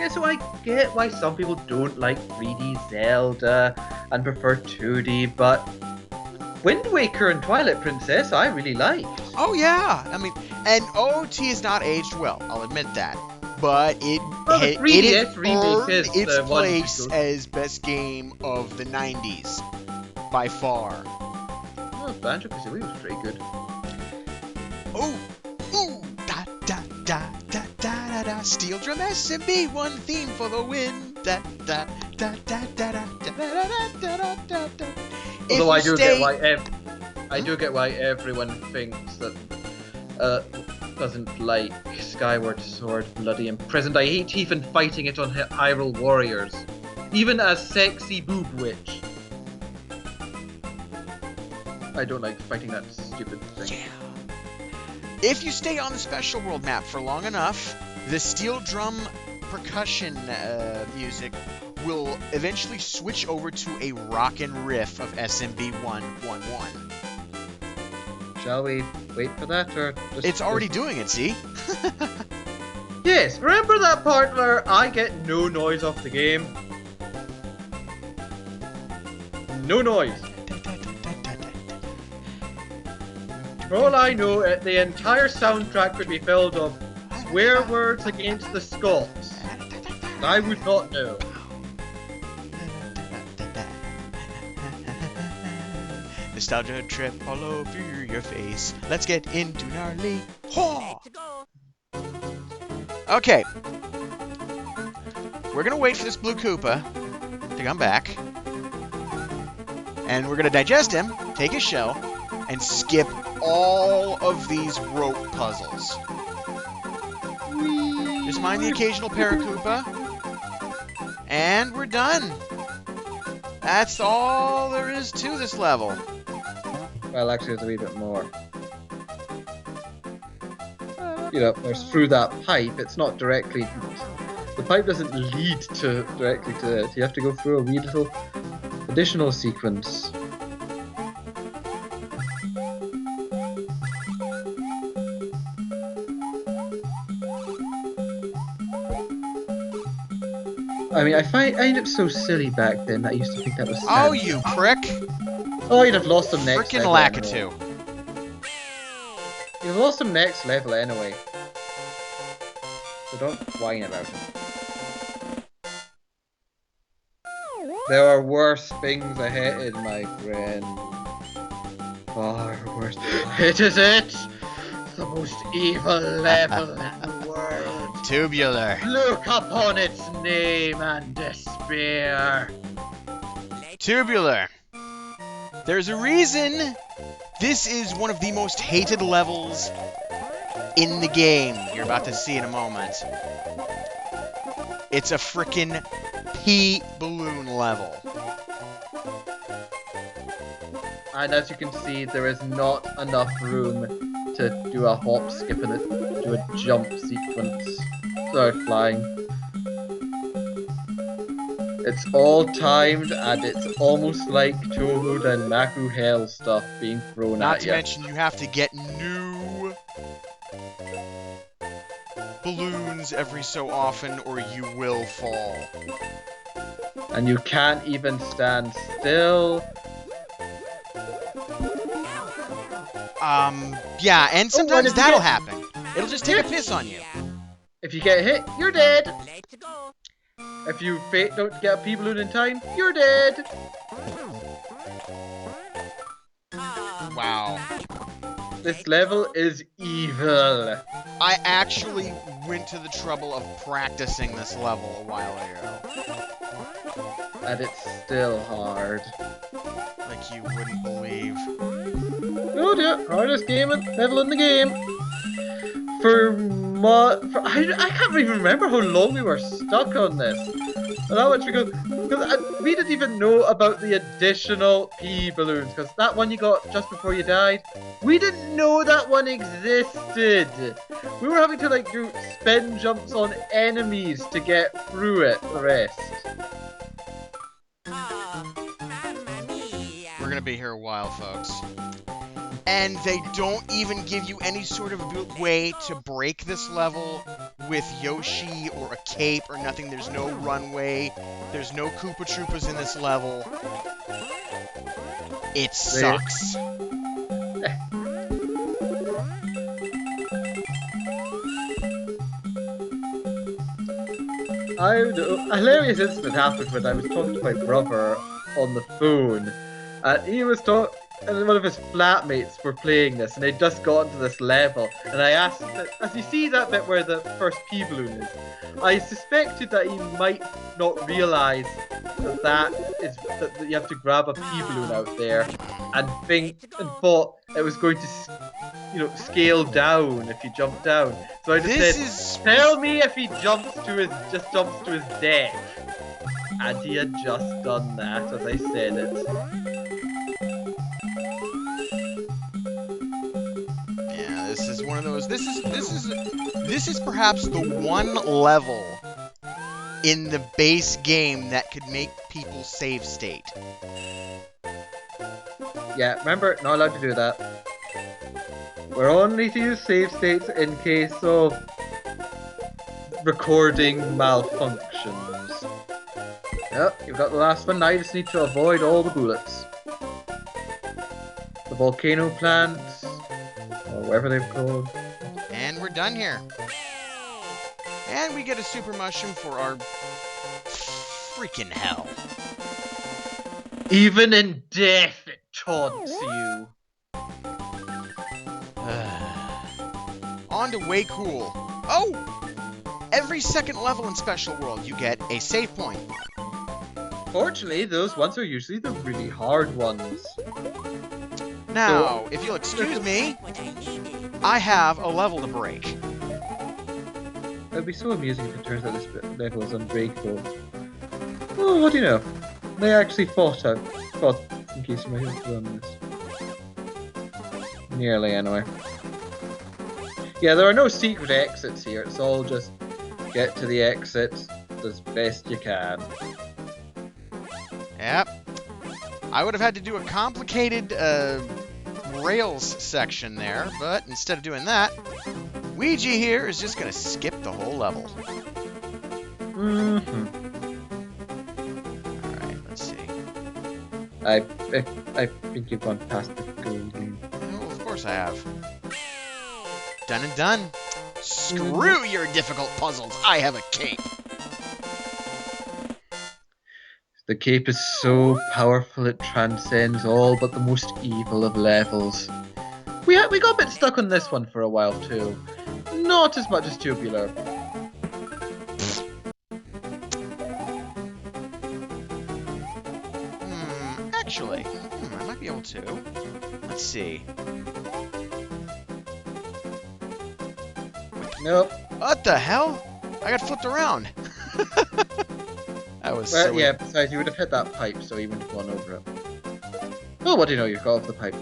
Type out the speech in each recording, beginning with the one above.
Yeah, so I get why some people don't like 3D Zelda and prefer 2D, but Wind Waker and Twilight Princess I really like. Oh yeah, I mean, and OOT has not aged well. I'll admit that, but it The it 3DS has remake earned is its the one place to go. as best game of the '90s by far. Oh, Banjo-Kazooie was pretty good. Ooh, ooh, da da da da da da da. Steel drum SMB, one theme for the win. Da da da da da da da da da da da da. Although I do get why everyone thinks that doesn't like Skyward Sword Bloody Imprisoned. I hate even fighting it on Hyrule Warriors, even as sexy boob witch. I don't like fighting that stupid thing. Yeah. If you stay on the special world map for long enough, the steel drum percussion music will eventually switch over to a rockin' riff of SMB 111. Shall we wait for that, or just... It's already doing it, see? Yes, remember that part where I get no noise off the game? No noise. For all I know, the entire soundtrack could be filled of swear words against the Scots. I would not know. Nostalgia trip all over your face. Let's get into gnarly. Haw! Okay. We're gonna wait for this blue Koopa to come back. And we're gonna digest him, take his shell, and skip all of these rope puzzles. Just mind the occasional Paracoopa. And we're done. That's all there is to this level. Well, actually, there's a wee bit more. You know, there's through that pipe. It's not directly. The pipe doesn't lead directly to it. You have to go through a wee little additional sequence. I mean, I find it so silly back then. I used to think that was sad. Oh, you prick! Oh, you'd have lost them next Frickin' level. Lakitu. Anyway. You'd have lost them next level anyway. So don't whine about it. There are worse things ahead, my friend. Far worse. It is it! The most evil level in the world. Tubular. Look upon its name and despair. Tubular. There's a reason this is one of the most hated levels in the game. You're about to see in a moment. It's a frickin' pea balloon level. And as you can see, there is not enough room to do a hop, skip, and do a jump sequence. Start flying. It's all timed, and it's almost like Toad and Maku Hell stuff being thrown Not at to you. mention you have to get new balloons every so often or you will fall. And you can't even stand still. Yeah, and sometimes if you that'll get- happen. It'll just take a piss on you. If you get hit, you're dead. If you don't get a pea balloon in time, you're dead. Wow. This level is evil. I actually went to the trouble of practicing this level a while ago. And it's still hard. Like you wouldn't believe. Oh dear, hardest level in the game. I can't even remember how long we were stuck on this. And how much because we didn't even know about the additional pea balloons, because that one you got just before you died, we didn't know that one existed. We were having to like do spin jumps on enemies to get through it. The rest. We're gonna be here a while, folks. And they don't even give you any sort of way to break this level with Yoshi or a cape or nothing. There's no runway. There's no Koopa Troopas in this level. It sucks. A hilarious incident happened when I was talking to my brother on the phone, and he was talking, and one of his flatmates were playing this, and they'd just gotten to this level, and I asked, as you see that bit where the first P-balloon is, I suspected that he might not realise that you have to grab a P-balloon out there, and thought it was going to, scale down if you jump down. So I just said, tell me if he just jumps to his death. And he had just done that as I said it. Yeah, this is one of those. This is perhaps the one level in the base game that could make people save state. Yeah, remember, not allowed to do that. We're only to use save states in case of recording malfunctions. Yep, you've got the last one. Now you just need to avoid all the bullets. The volcano plants, or whatever they're called. And we're done here. And we get a super mushroom for our freaking hell. Even in death, it taunts you. On to Way Cool. Oh! Every second level in Special World, you get a save point. Fortunately, those ones are usually the really hard ones. Now, if you'll excuse me, I have a level to break. It would be so amusing if it turns out this level is unbreakable. Oh, what do you know? They actually fought, in case you might have done this. Nearly, anyway. Yeah, there are no secret exits here. It's all just get to the exits as best you can. Yep. I would have had to do a complicated rails section there, but instead of doing that, Ouija here is just going to skip the whole level. Mm-hmm. Alright, let's see. I think you've gone past the goal game. Well, of course I have. Done and done. Screw your difficult puzzles. I have a cape. The cape is so powerful it transcends all but the most evil of levels. We got a bit stuck on this one for a while too. Not as much as Tubular. Actually, I might be able to. Let's see. Nope. What the hell? I got flipped around. That was silly. Yeah, besides you would have hit that pipe, so you wouldn't have gone over it. Oh, what do you know? You got off the pipe.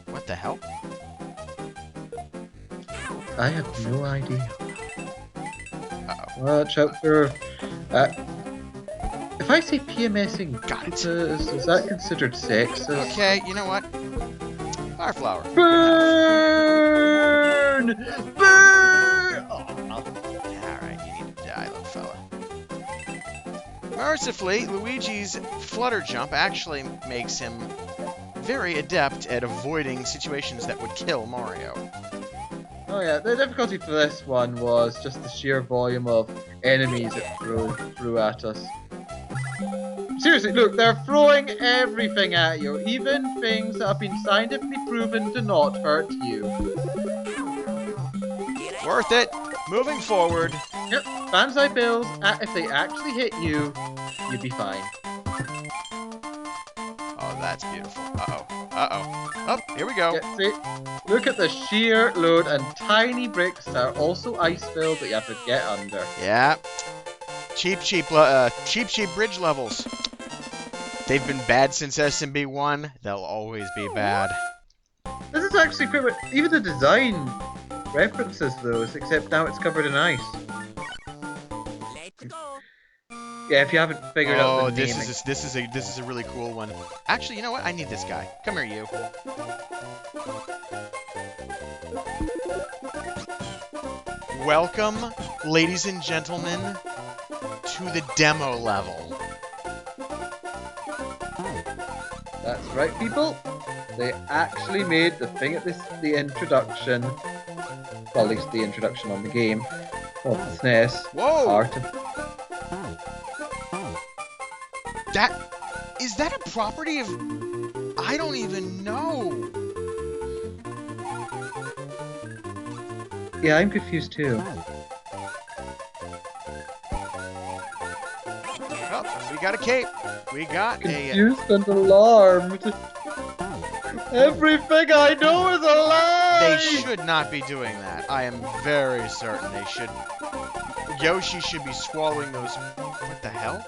What the hell? I have no idea. Uh-oh. Watch out for... if I say PMSing Got it. is that considered sexist? Okay, you know what? Fire flower. Burn! Burn! Oh. Alright, you need to die, little fella. Mercifully, Luigi's flutter jump actually makes him very adept at avoiding situations that would kill Mario. Oh yeah, the difficulty for this one was just the sheer volume of enemies it threw at us. Seriously, look, they're throwing everything at you, even things that have been scientifically proven to not hurt you. Worth it. Moving forward. Yep, banzai bills, if they actually hit you, you'd be fine. Oh, that's beautiful. Uh-oh. Uh-oh. Oh, here we go. Yeah, see, look at the sheer load and tiny bricks that are also ice-filled that you have to get under. Yeah. Cheap bridge levels. They've been bad since SMB 1. They'll always be bad. This is actually pretty much, even the design references those, except now it's covered in ice. Yeah, if you haven't figured out the naming. This is a really cool one. Actually, you know what? I need this guy. Come here, you. Welcome, ladies and gentlemen, to the demo level. That's right, people. They actually made the thing at the introduction, well, at least the introduction on the game of the SNES. Whoa! Part of... Is that a property of... I don't even know. Yeah, I'm confused too. Oh, we got a cape. We got Confused and alarmed. Everything I know is a lie! They should not be doing that. I am very certain they should. Yoshi should be swallowing those... What the hell?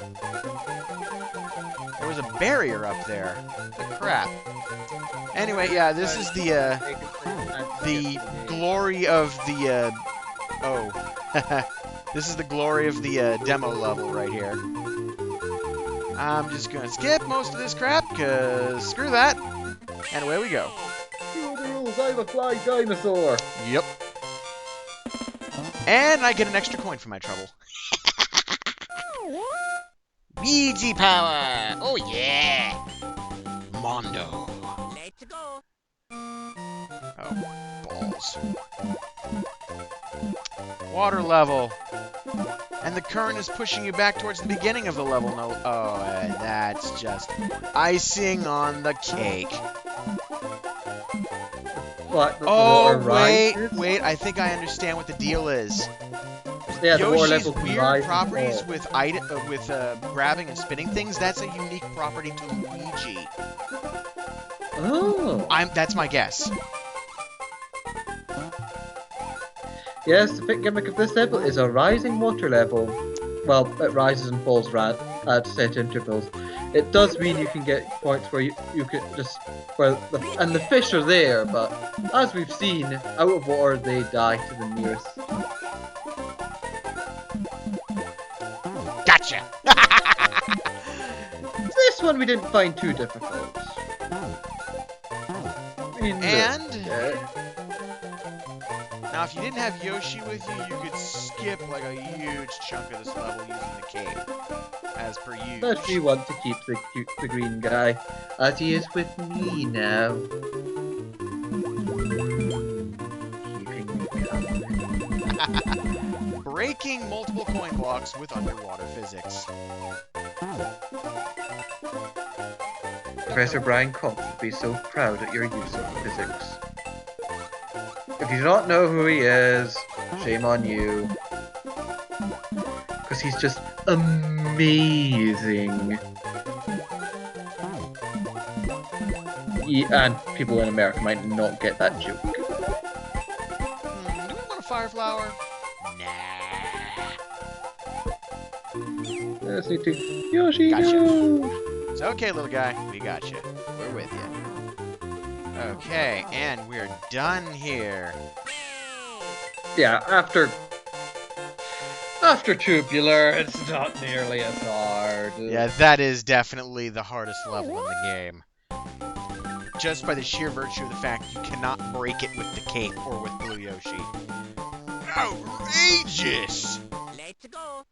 There was a barrier up there. The crap. Anyway, yeah, this is the glory of the, oh. This is the glory of the, demo level right here. I'm just gonna skip most of this crap, cause screw that. And away we go. Screw the rules, I'm a flying dinosaur. Yep. And I get an extra coin for my trouble. Ouija power! Oh yeah! Mondo. Let's go. Oh, balls. Water level. And the current is pushing you back towards the beginning of the level. No, oh, and that's just icing on the cake. What, Oh, wait, I think I understand what the deal is. Yeah, the water Yoshi's level weird properties with grabbing and spinning things, that's a unique property to Luigi. Oh. That's my guess. Yes, the big gimmick of this level is a rising water level. Well, it rises and falls at set intervals. It does mean you can get points where you can just... and the fish are there, but as we've seen, out of water they die to the nearest. Gotcha! This one we didn't find too difficult. Now, if you didn't have Yoshi with you, you could skip like a huge chunk of this level using the cape, as per usual. But we want to keep the green guy, as he is with me now. Keeping me company. Breaking multiple coin blocks with underwater physics. Professor Brian Cox would be so proud at your use of physics. If you do not know who he is, shame on you. Because he's just amazing. And people in America might not get that joke. Do we want a fire flower? Nah. Let's need to... Yoshi, Gotcha. no! It's okay, little guy. We got you. We're with you. Okay, and we're done here. Yeah, after Tubular, it's not nearly as hard. Yeah, that is definitely the hardest level in the game. Just by the sheer virtue of the fact you cannot break it with the cape or with Blue Yoshi. Outrageous! Let's go.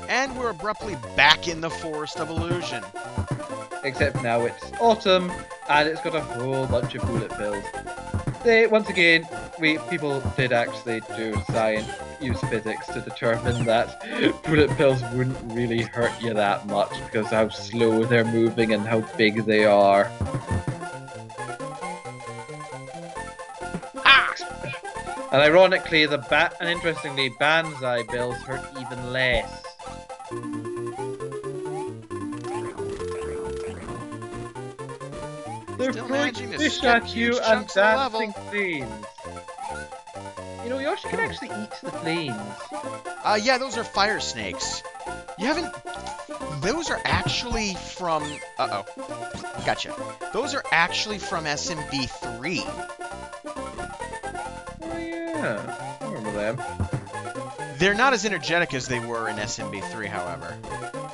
And we're abruptly back in the Forest of Illusion. Except now it's autumn, and it's got a whole bunch of bullet bills. Once again, people did actually use physics to determine that bullet bills wouldn't really hurt you that much because of how slow they're moving and how big they are. Ah! And ironically, and interestingly, Banzai bills hurt even less. They're throwing fish at you and dancing flames. You know, Yoshi can actually eat the flames. Yeah, those are fire snakes. You haven't... Those are actually from... Uh-oh. Gotcha. Those are actually from SMB3. Oh, yeah. I remember them. They're not as energetic as they were in SMB3, however.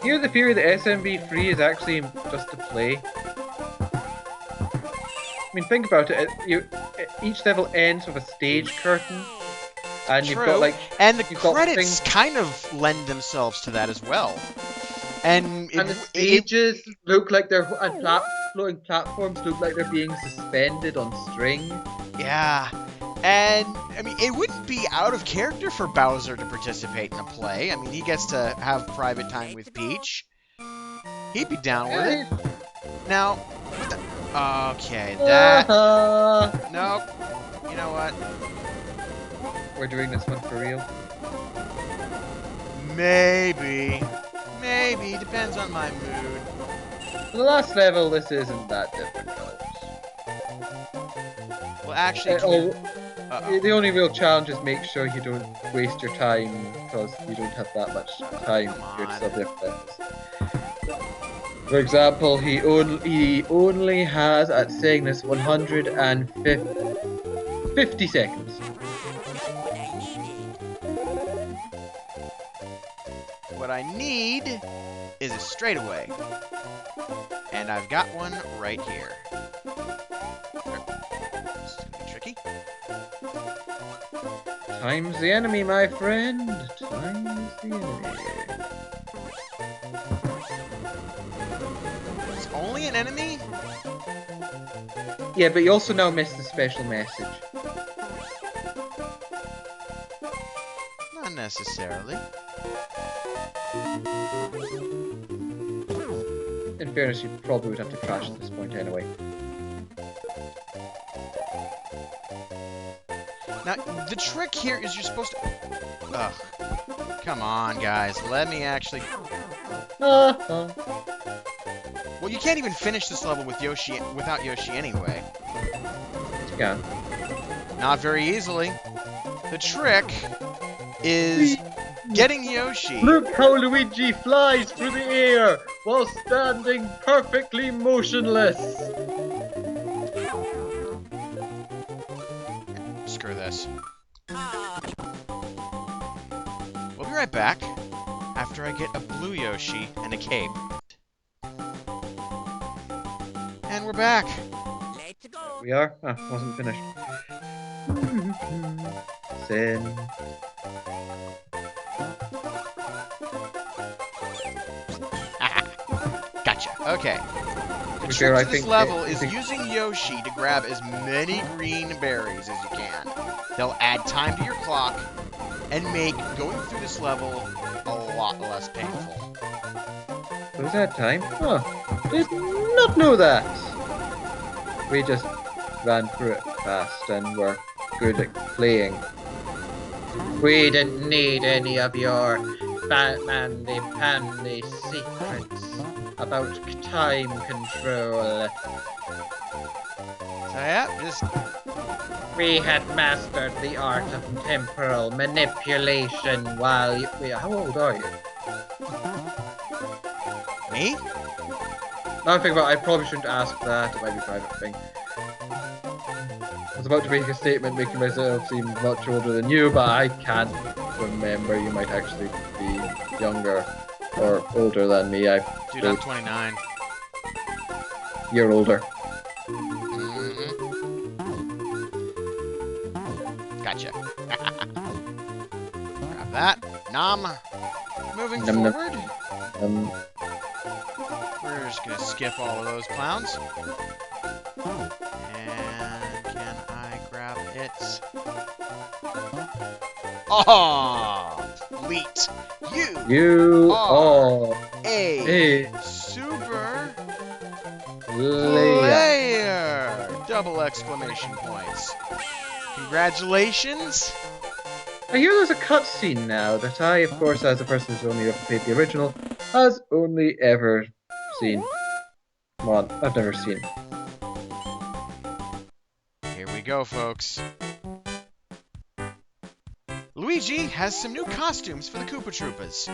Here's the theory that SMB3 is actually just to play. I mean, think about it. each level ends with a stage curtain, and you've got True. like And the you've got credits things, kind of lend themselves to that as well. And and the stages look like they're and floating platforms look like they're being suspended on string. yeah. And, I mean, it wouldn't be out of character for Bowser to participate in a play. I mean, he gets to have private time with Peach. He'd be down with it. Now, what the... Okay, that... Nope. You know what? We're doing this one for real. Maybe. Maybe. Depends on my mood. For the last level, this isn't that difficult. Well, actually... The only real challenge is make sure you don't waste your time, because you don't have that much time to do subject levels. For example, he only has, at saying this, 150 seconds. What I need is a straightaway. And I've got one right here. This is gonna be tricky. Time's the enemy, my friend. Time's the enemy. It's only an enemy? Yeah, but you also now missed the special message. Not necessarily. In fairness, you probably would have to crash at this point anyway. Now, the trick here is you're supposed to... Ugh. Come on, guys. Let me actually... Well, you can't even finish this level with Yoshi without Yoshi anyway. Yeah. Not very easily. The trick is getting Yoshi. Look how Luigi flies through the air while standing perfectly motionless. Screw this. We'll be right back after I get a blue Yoshi and a cape. And we're back. Let's go. We are? Ah, wasn't finished. Sin. Gotcha. Okay. The To be trick fair, I to this think level is using Yoshi to grab as many green berries as you can. They'll add time to your clock and make going through this level a lot less painful. Was that time? Huh. Did not know that. We just ran through it fast and were good at playing. We didn't need any of your Batman-pandy secrets about time control. So yeah, just... We had mastered the art of temporal manipulation while you... Wait, how old are you? Me? Now I think about it, I probably shouldn't ask that, it might be a private thing. I was about to make a statement making myself seem much older than you, but I can't remember. You might actually be younger or older than me. Dude, I'm 29. You're older. Gotcha. Grab that. Nom. Moving Nom, nom. forward. We're just gonna skip all of those clowns. And can I grab it? Oh, Leet. You are are a a super player. player! Double exclamation points. Congratulations. I hear there's a cutscene now that I, of course, as a person who's only ever played the original, has only ever seen. Well, I've never seen. Here we go, folks. Luigi has some new costumes for the Koopa Troopas.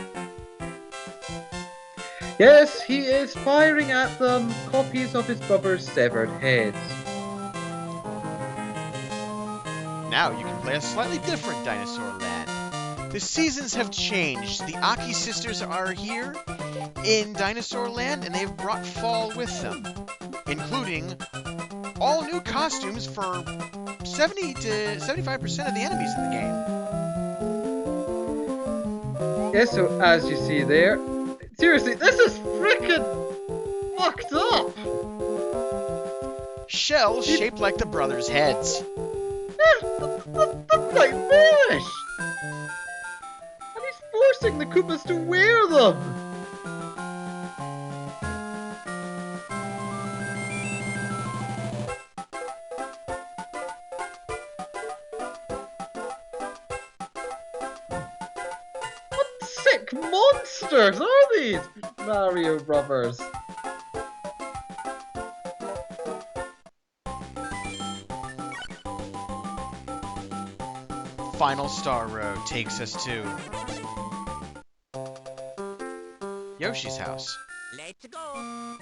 Yes, he is firing at them copies of his brother's severed heads. Now you can play a slightly different Dinosaur Land. The seasons have changed. The Aki sisters are here in Dinosaur Land, and they've brought fall with them, including all new costumes for 70 to 75% of the enemies in the game. Yeah, so as you see there, seriously, this is freaking fucked up. Shells shaped like the brothers' heads. That's like foolish. And he's forcing the Koopas to wear them. Sick monsters are these Mario Brothers? Final Star Road takes us to Yoshi's house. Let's go.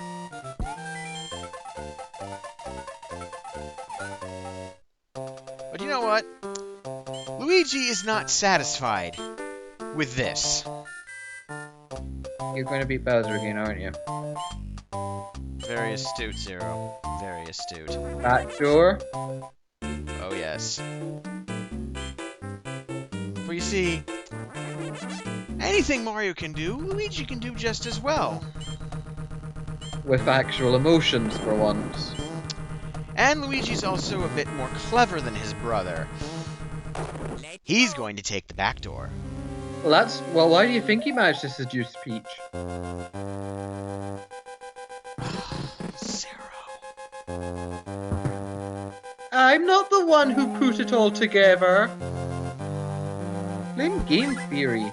But you know what? Luigi is not satisfied with this. You're going to beat Bowser again, aren't you? Very astute, Zero. Very astute. Back door. Oh, yes. For you see, anything Mario can do, Luigi can do just as well. With actual emotions for once. And Luigi's also a bit more clever than his brother. He's going to take the back door. Well, why do you think he managed to seduce Peach? Zero. I'm not the one who put it all together. Blame game theory.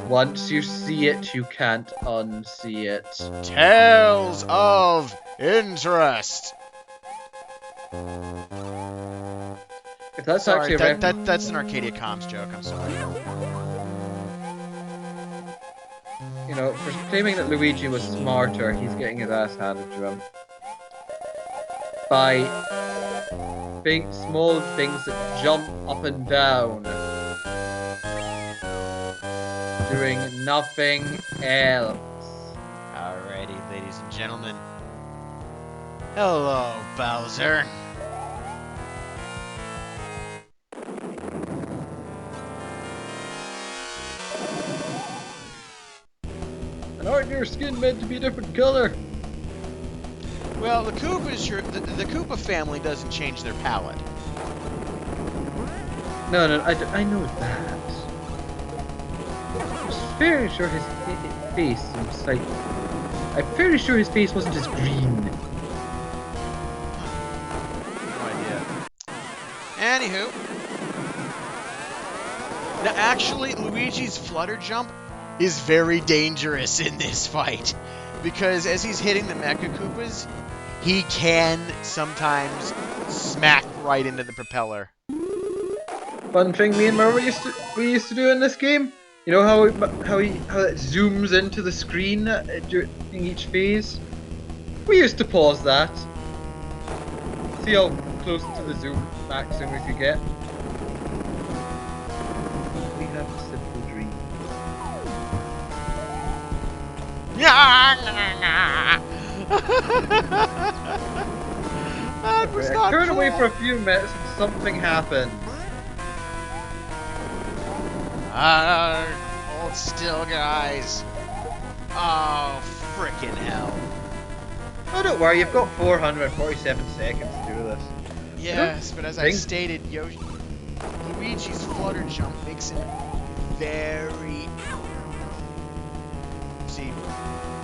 Once you see it, you can't unsee it. Tales of Interest. If that's Sorry, actually a that's an Arcadia Comms joke. I'm sorry. you know, for claiming that Luigi was smarter, he's getting his ass handed to him. By small things that jump up and down. Doing nothing else. Alrighty, ladies and gentlemen. Hello, Bowser. And aren't your skin meant to be a different color? Well, the Koopa family doesn't change their palette. No, I know that. I'm fairly sure his face was like... I'm fairly sure his face wasn't as green. No idea. Anywho. Now, actually, Luigi's flutter jump is very dangerous in this fight. Because as he's hitting the Mecha Koopas, he can sometimes smack right into the propeller. One thing me and Merva we used to do in this game, you know how it zooms into the screen during each phase? We used to pause that. See how close to the zoom maximum we could get. We have a simple dream. That was not Turn cool. away for a few minutes and something happens. Hold still, guys. Oh, frickin' hell. Oh, don't worry, you've got 447 seconds to do this. Yes, but as I stated, Luigi's flutter jump makes him very... See,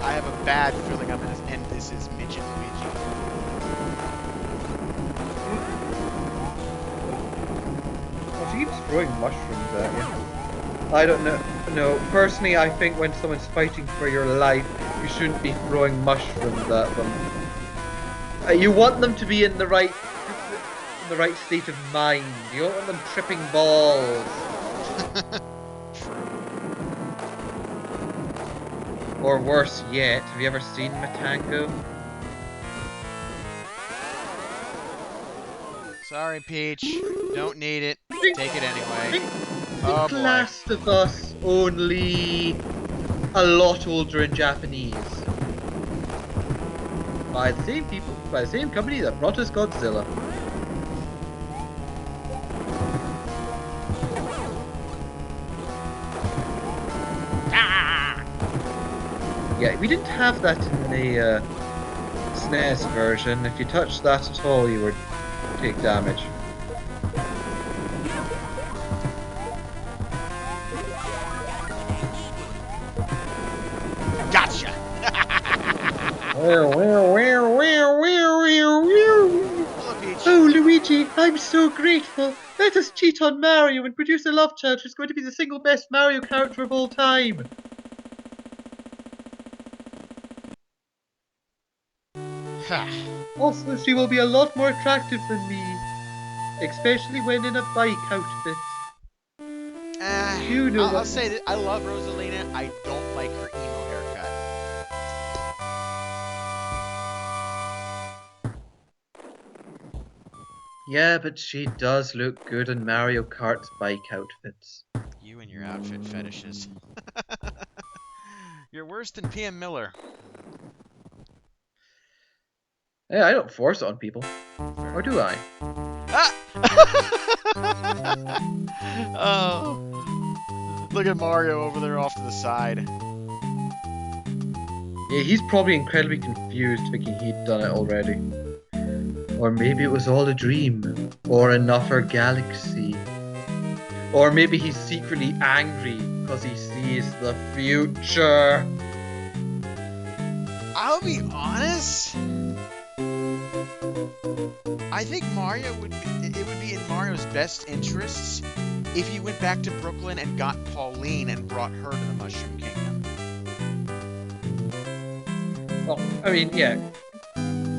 I have a bad feeling I'm going to end this as Midget Luigi. Well, she keeps throwing mushrooms at you. I don't know. No, personally, I think when someone's fighting for your life, you shouldn't be throwing mushrooms at them. You want them to be in the right state of mind. You don't want them tripping balls. Or worse yet, have you ever seen Matango? Sorry, Peach. Don't need it. Take it anyway. Oh, boy. Last of Us only a lot older in Japanese. By the same people. by the same company that brought us Godzilla. Yeah, we didn't have that in the SNES version. If you touched that at all, you would take damage. Gotcha! Oh, Luigi, I'm so grateful. Let us cheat on Mario and produce a love child who's going to be the single best Mario character of all time. Also, she will be a lot more attractive than me, especially when in a bike outfit. You know I'll say that I love Rosalina. I don't like her emo haircut. Yeah, but she does look good in Mario Kart's bike outfits. You and your outfit fetishes. You're worse than PM Miller. Yeah, I don't force it on people. Or do I? Ah! Oh. Look at Mario over there off to the side. Yeah, he's probably incredibly confused, thinking he'd done it already. Or maybe it was all a dream. Or another galaxy. Or maybe he's secretly angry because he sees the future. I'll be honest. I think it would be in Mario's best interests if he went back to Brooklyn and got Pauline and brought her to the Mushroom Kingdom. Well, I mean, yeah.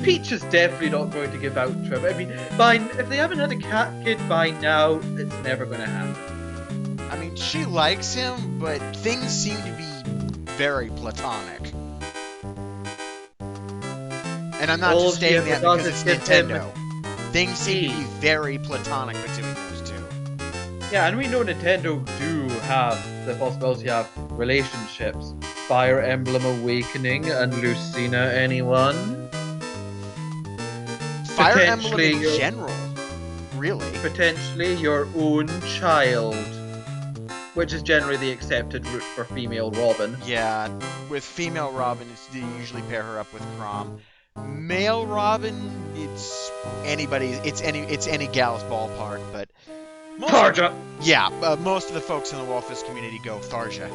Peach is definitely not going to give out to him. I mean, if they haven't had a cat kid by now, it's never going to happen. I mean, she likes him, but things seem to be very platonic. And I'm not just saying that because it's Nintendo. Things seem to be very platonic between those two. Yeah, and we know Nintendo do have the possibility of relationships. Fire Emblem Awakening and Lucina, anyone? Fire Emblem in general, really. Potentially your own child, which is generally the accepted route for female Robin. Yeah, with female Robin, they usually pair her up with Chrom. Male Robin, it's any gal's ballpark, but Tharja! Yeah, most of the folks in the Wolfist community go Tharja.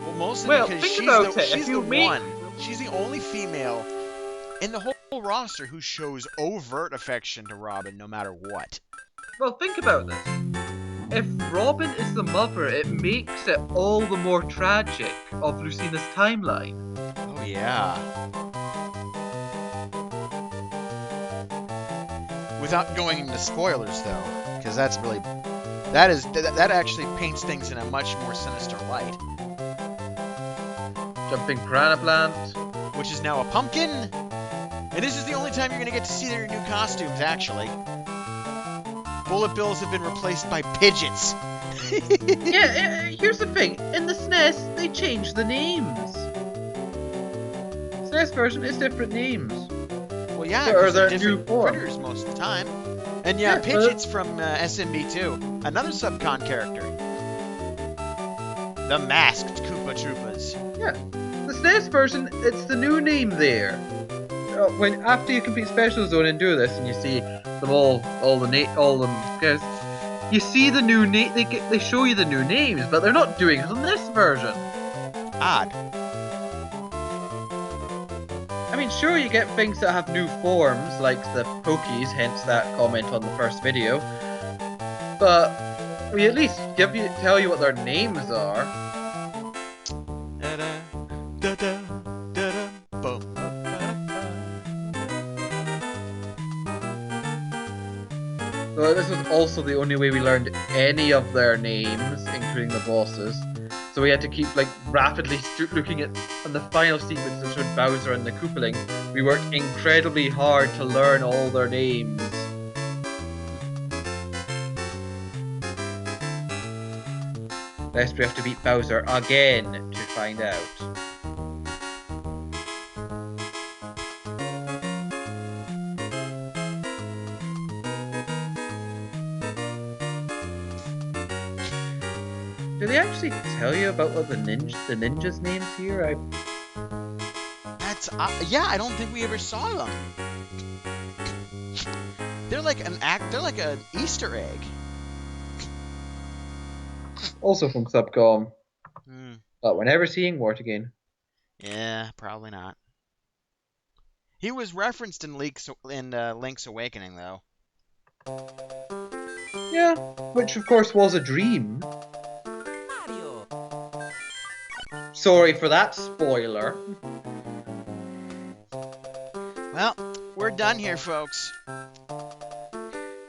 Well, mostly because she's the one. She's the only female in the whole roster who shows overt affection to Robin no matter what. Well, think about this. If Robin is the mother, it makes it all the more tragic of Lucina's timeline. Oh, yeah. Without going into spoilers, though, because that actually paints things in a much more sinister light. Jumping Piranha Plant, which is now a pumpkin, and this is the only time you're going to get to see their new costumes, actually. Bullet bills have been replaced by Pidgeots. Yeah, here's the thing. In the SNES, they changed the names. SNES version is different names. Well, yeah, because they're different critters most of the time. And yeah, Pidgeot's from SMB2, another Subcon character. The Masked Koopa Troopas. Yeah, the SNES version, it's the new name there. After you complete Special Zone and do this, and you see them all them guys, you see the new name. They show you the new names, but they're not doing it on this version. Odd. I mean, sure, you get things that have new forms, like the Pokies, hence that comment on the first video. But we at least tell you what their names are. Boom. So this was also the only way we learned any of their names, including the bosses. So we had to keep rapidly looking at on the final sequence that showed Bowser and the Koopaling. We worked incredibly hard to learn all their names. Lest we have to beat Bowser again to find out. Do they actually tell you about what the ninjas' names here? That's yeah. I don't think we ever saw them. They're like They're like an Easter egg. Also from Subcom. Hmm. But we're never seeing Wart again. Yeah, probably not. He was referenced in Link's Awakening, though. Yeah, which of course was a dream. Mario. Sorry for that spoiler. Well, we're done here, folks.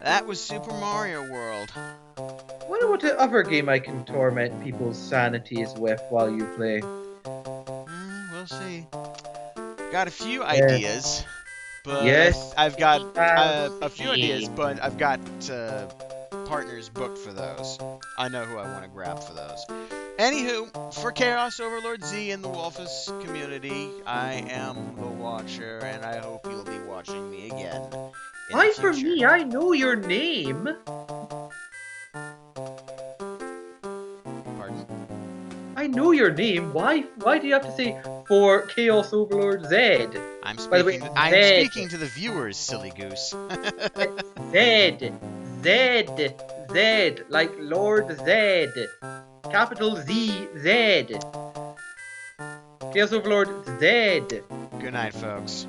That was Super Mario World. I wonder what other game I can torment people's sanities with while you play. We'll see. Got a few ideas, but Yes. I've got a few ideas, but I've got partners booked for those. I know who I want to grab for those. Anywho, for Chaos Overlord Z and the Wolfus community, I am the Watcher, and I hope you'll be watching me again. Why for me? I know your name. Pardon? I know your name. Why do you have to say for Chaos Overlord Z? I'm By the way, I'm Zed. speaking to the viewers, silly goose. Z, like Lord Z. Capital Z, Z. Chaos Overlord Z. Good night, folks.